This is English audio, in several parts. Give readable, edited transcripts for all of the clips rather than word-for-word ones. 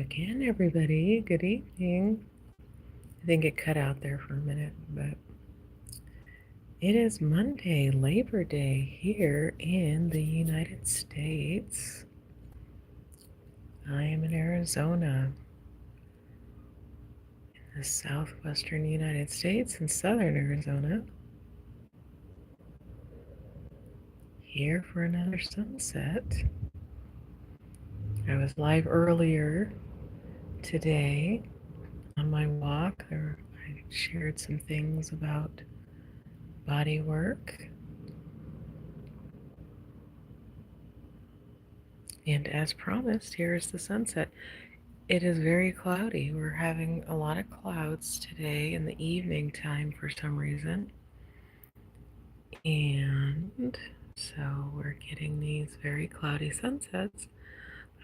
again, everybody. Good evening. I think it cut out there for a minute, but it is Monday, Labor Day here in the United States. I am in Arizona, in the southwestern United States, in southern Arizona, here for another sunset. I was live earlier today on my walk. I shared some things about body work. And as promised, here is the sunset. It is very cloudy. We're having a lot of clouds today in the evening time for some reason. And so we're getting these very cloudy sunsets.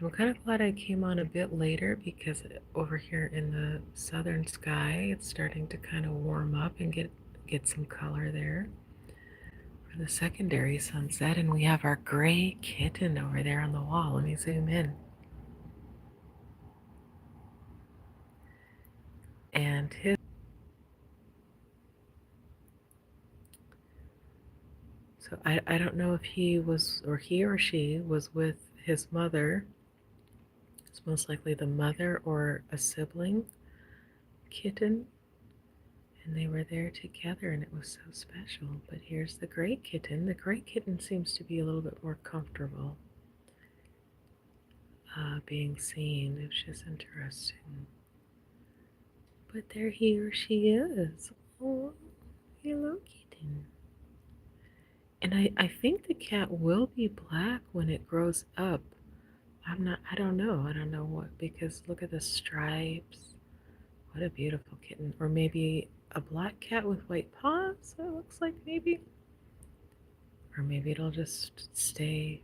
I'm kind of glad I came on a bit later because over here in the southern sky, it's starting to kind of warm up and get some color there for the secondary sunset. And we have our gray kitten over there on the wall. Let me zoom in. And so I don't know if he or she was with his mother. It's most likely the mother or a sibling kitten. And they were there together and it was so special. But here's the gray kitten. The gray kitten seems to be a little bit more comfortable being seen, which is interesting. But there he or she is. Oh, hello, kitten. And I think the cat will be black when it grows up. I don't know. I don't know what, because look at the stripes. What a beautiful kitten. Or maybe a black cat with white paws, it looks like maybe. Or maybe it'll just stay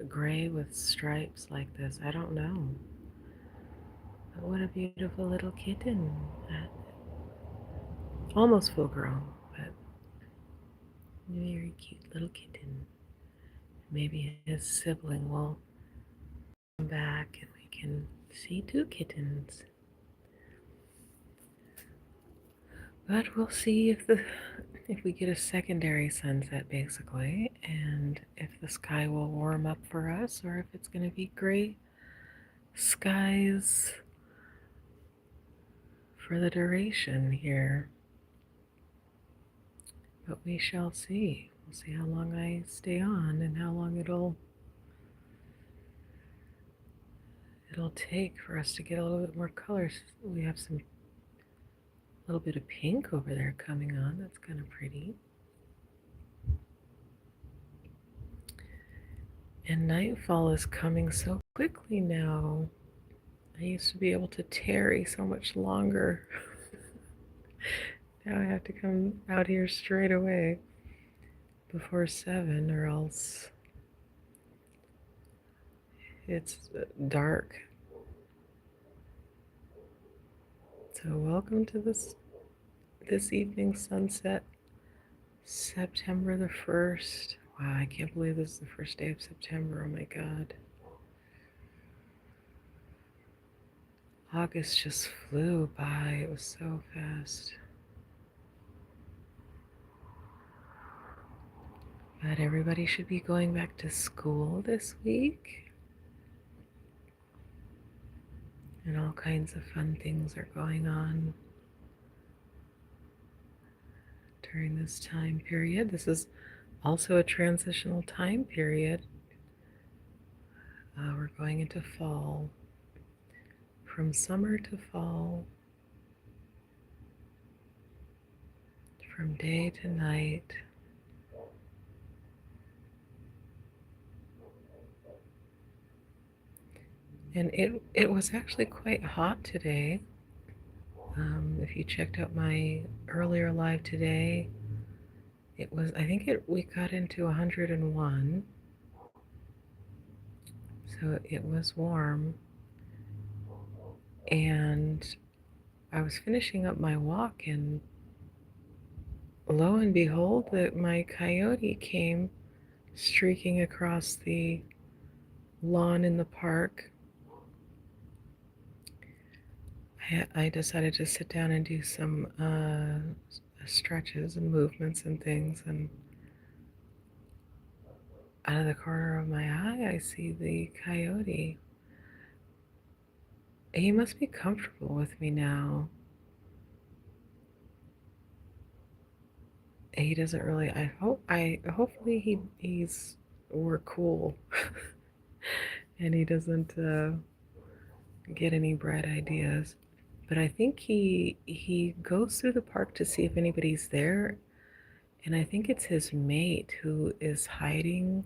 gray with stripes like this. I don't know. But what a beautiful little kitten. Almost full grown, but very cute little kitten. Maybe his sibling will come back and we can see two kittens. But we'll see if we get a secondary sunset basically, and if the sky will warm up for us or if it's going to be gray skies for the duration here. But we shall see. We'll see how long I stay on and how long it'll take for us to get a little bit more colors. We have some little bit of pink over there coming on. That's kind of pretty. And nightfall is coming so quickly now. I used to be able to tarry so much longer. Now I have to come out here straight away before 7 or else it's dark. So welcome to this evening's sunset, September the 1st. Wow, I can't believe this is the first day of September. Oh my God. August just flew by. It was so fast. But everybody should be going back to school this week. And all kinds of fun things are going on during this time period. This is also a transitional time period. We're going into fall. From summer to fall. From day to night. And it was actually quite hot today. If you checked out my earlier live today, it was, I think we got into 101. So it was warm. And I was finishing up my walk and lo and behold, my coyote came streaking across the lawn in the park. I decided to sit down and do some stretches and movements and things, and out of the corner of my eye, I see the coyote. He must be comfortable with me now. He doesn't really. Hopefully we're cool, and he doesn't get any bright ideas. But I think he goes through the park to see if anybody's there, and I think it's his mate who is hiding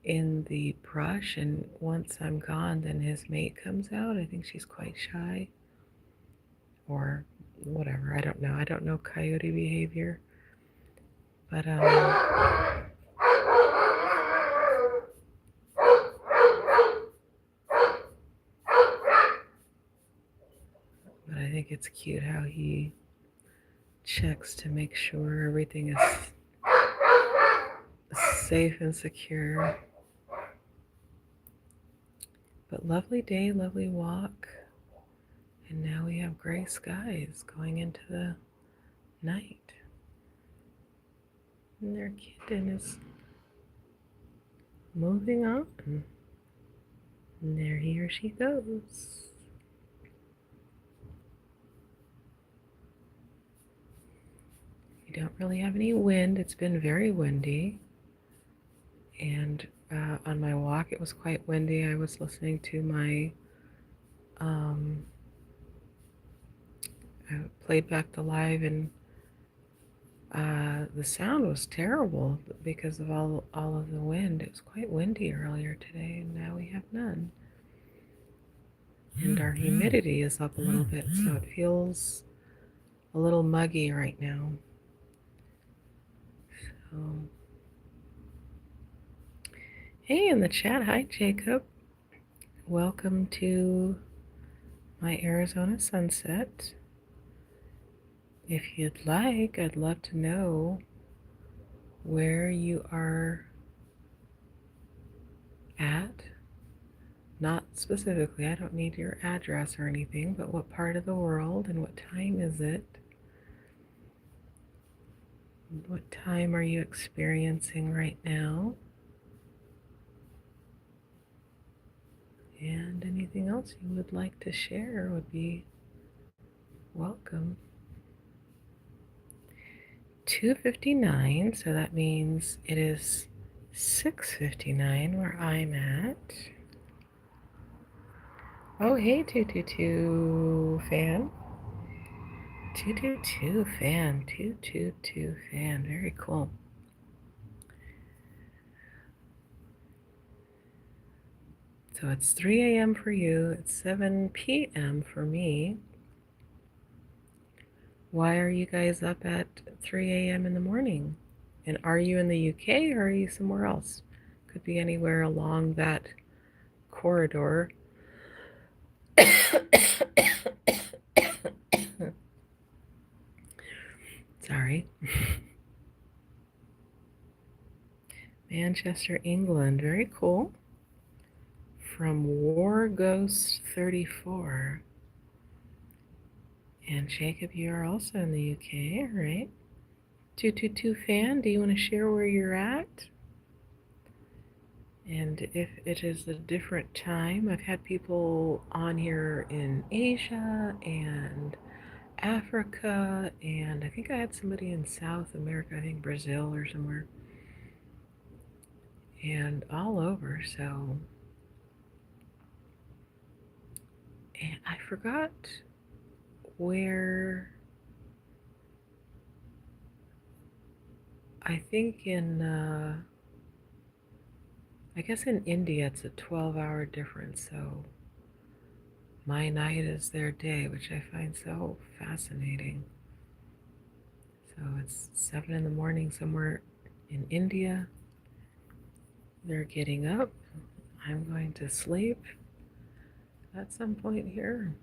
in the brush. And once I'm gone, then his mate comes out. I think she's quite shy, or whatever. I don't know. I don't know coyote behavior, but but I think it's cute how he checks to make sure everything is safe and secure. But lovely day, lovely walk. And now we have gray skies going into the night. And their kitten is moving on. And there he or she goes. We don't really have any wind. It's been very windy. And on my walk, it was quite windy. I was listening to I played back the live, and the sound was terrible because of all of the wind. It was quite windy earlier today, and now we have none. And our humidity is up a little bit, so it feels a little muggy right now. So, hey, in the chat, hi Jacob. Welcome to my Arizona sunset. If you'd like, I'd love to know where you are at. Not specifically, I don't need your address or anything, but what part of the world and what time is it? What time are you experiencing right now? And anything else you would like to share would be welcome. 2:59, so that means it is 6:59 where I'm at. Oh, hey, 222 fan. 222 fan. 222 fan. Very cool. So it's 3 a.m. for you. It's 7 p.m. for me. Why are you guys up at 3 a.m. in the morning? And are you in the UK or are you somewhere else? Could be anywhere along that corridor. Sorry. Manchester, England. Very cool. From War Ghost 34. And Jacob, you are also in the UK, all right? 222 fan, do you want to share where you're at? And if it is a different time, I've had people on here in Asia and Africa, and I think I had somebody in South America, I think Brazil or somewhere, and all over. So, and I forgot where. I think I guess in India it's a 12-hour difference, so my night is their day, which I find so fascinating. So it's 7 in the morning somewhere in India. They're getting up. I'm going to sleep at some point here.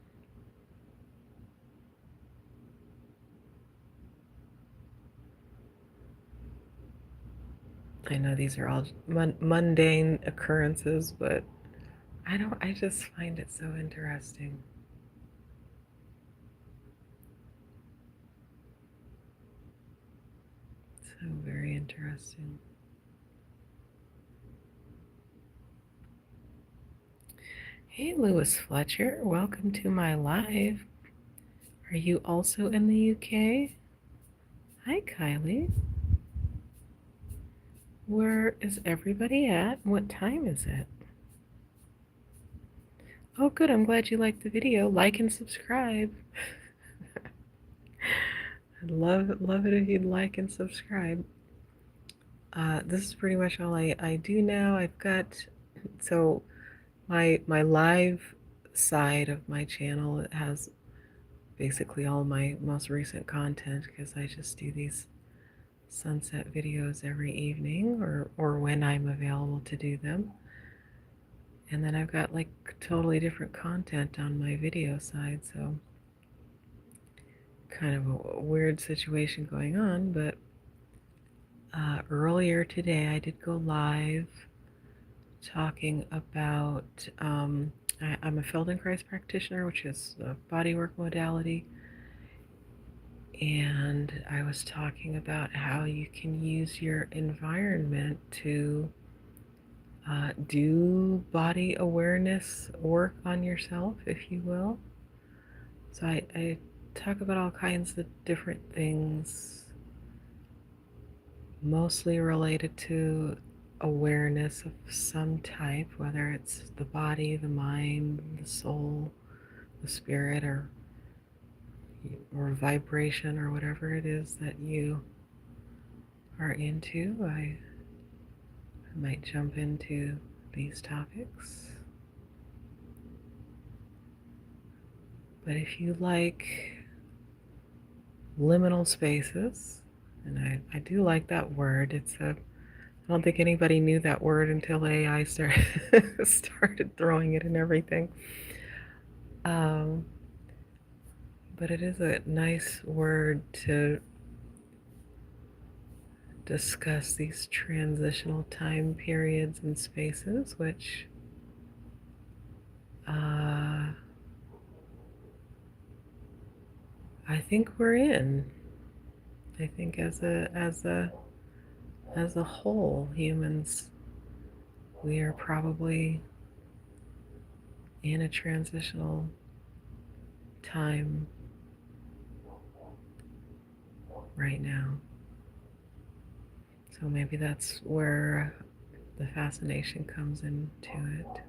I know these are all mundane occurrences, but I just find it so interesting. interesting. Hey, Lewis Fletcher, welcome to my live. Are you also in the UK? Hi, Kylie. Where is everybody at? What time is it? Oh, good. I'm glad you liked the video. Like and subscribe. I'd love it if you'd like and subscribe. This is pretty much all I do now. I've got so my live side of my channel, it has basically all my most recent content because I just do these sunset videos every evening or when I'm available to do them. And then I've got like totally different content on my video side, so kind of a weird situation going on. But earlier today I did go live talking about I'm a Feldenkrais practitioner, which is a bodywork modality, and I was talking about how you can use your environment to do body awareness work on yourself, if you will. So I talk about all kinds of different things, mostly related to awareness of some type, whether it's the body, the mind, the soul, the spirit, or vibration, or whatever it is that you are into. I might jump into these topics. But if you like liminal spaces, and I do like that word, I don't think anybody knew that word until AI started throwing it in everything. Um, but it is a nice word to discuss these transitional time periods and spaces, which I think we're in. I think as a whole, humans, we are probably in a transitional time right now. So maybe that's where the fascination comes into it.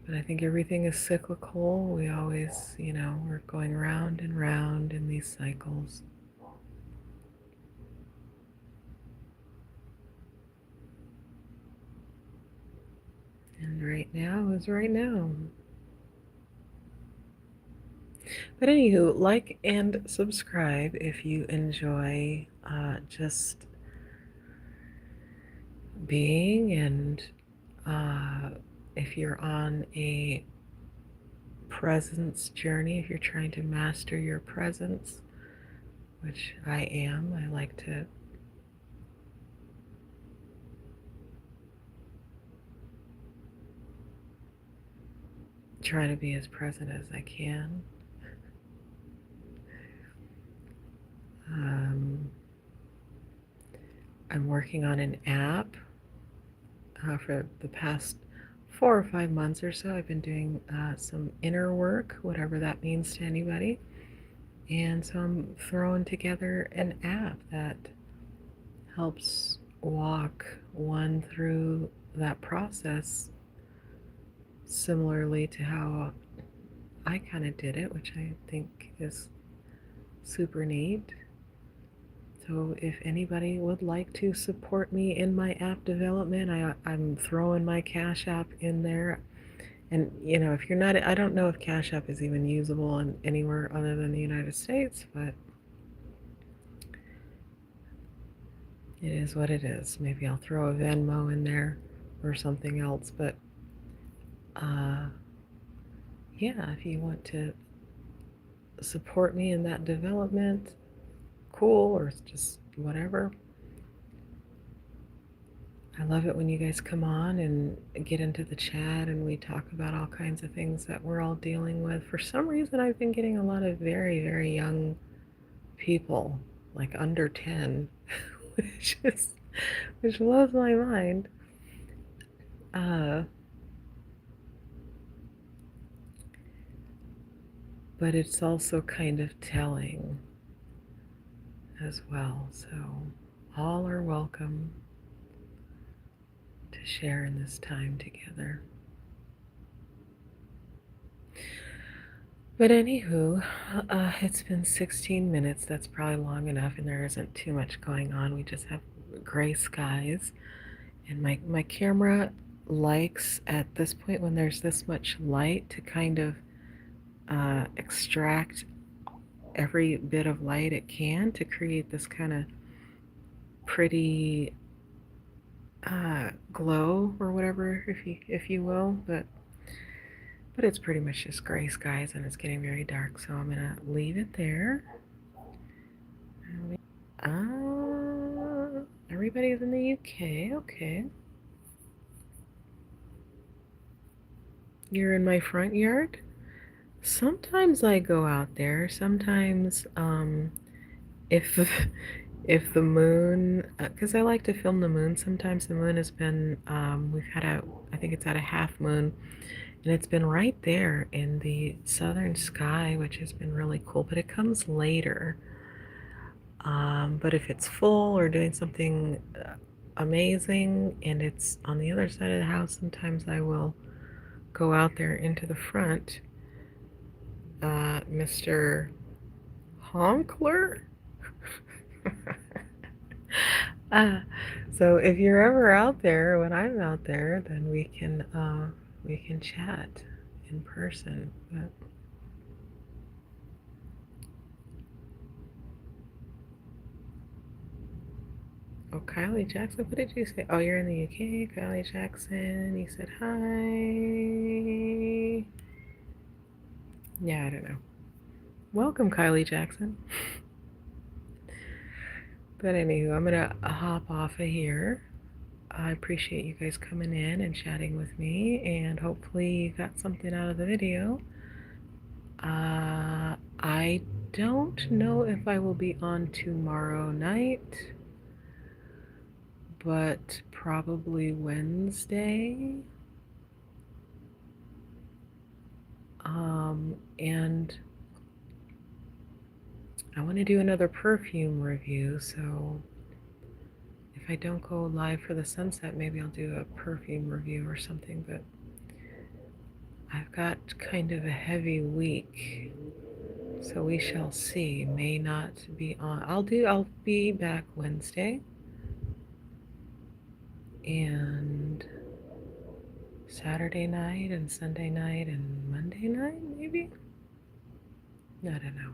But I think everything is cyclical. We always, we're going round and round in these cycles. And right now is right now. But anywho, like and subscribe if you enjoy just being, and if you're on a presence journey, if you're trying to master your presence, which I am. I like to try to be as present as I can. I'm working on an app for the past 4 or 5 months or so. I've been doing some inner work, whatever that means to anybody. And so I'm throwing together an app that helps walk one through that process similarly to how I kind of did it, which I think is super neat. So if anybody would like to support me in my app development, I'm throwing my Cash App in there. And if you're not, I don't know if Cash App is even usable in anywhere other than the United States, but it is what it is. Maybe I'll throw a Venmo in there or something else. But yeah, if you want to support me in that development, cool, or just whatever. I love it when you guys come on and get into the chat and we talk about all kinds of things that we're all dealing with. For some reason, I've been getting a lot of very, very young people like under 10, which blows my mind. Uh, but it's also kind of telling as well. So all are welcome to share in this time together. But anywho, it's been 16 minutes. That's probably long enough, and there isn't too much going on. We just have gray skies, and my camera likes at this point when there's this much light to kind of extract every bit of light it can to create this kind of pretty glow or whatever, if you will. But it's pretty much just gray skies, and it's getting very dark, so I'm gonna leave it there. Everybody's in the UK. Okay. You're in my front yard? Sometimes I go out there. Sometimes, if if the moon, because I like to film the moon. Sometimes the moon has been, we've had I think it's at a half moon, and it's been right there in the southern sky, which has been really cool. But it comes later. But if it's full or doing something amazing and it's on the other side of the house, sometimes I will go out there into the front. Mr. Honkler? uh, so if you're ever out there when I'm out there, then we can chat in person. But oh, Kylie Jackson, what did you say? Oh, you're in the UK, Kylie Jackson. You said hi. Yeah, I don't know. Welcome, Kylie Jackson. But anywho, I'm gonna hop off of here. I appreciate you guys coming in and chatting with me, and hopefully you got something out of the video. I don't know if I will be on tomorrow night, but probably Wednesday. And I want to do another perfume review, so if I don't go live for the sunset, maybe I'll do a perfume review or something, but I've got kind of a heavy week, so we shall see. May not be on. I'll be back Wednesday and Saturday night and Sunday night and Monday night, maybe? I don't know.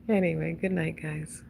Anyway, good night, guys.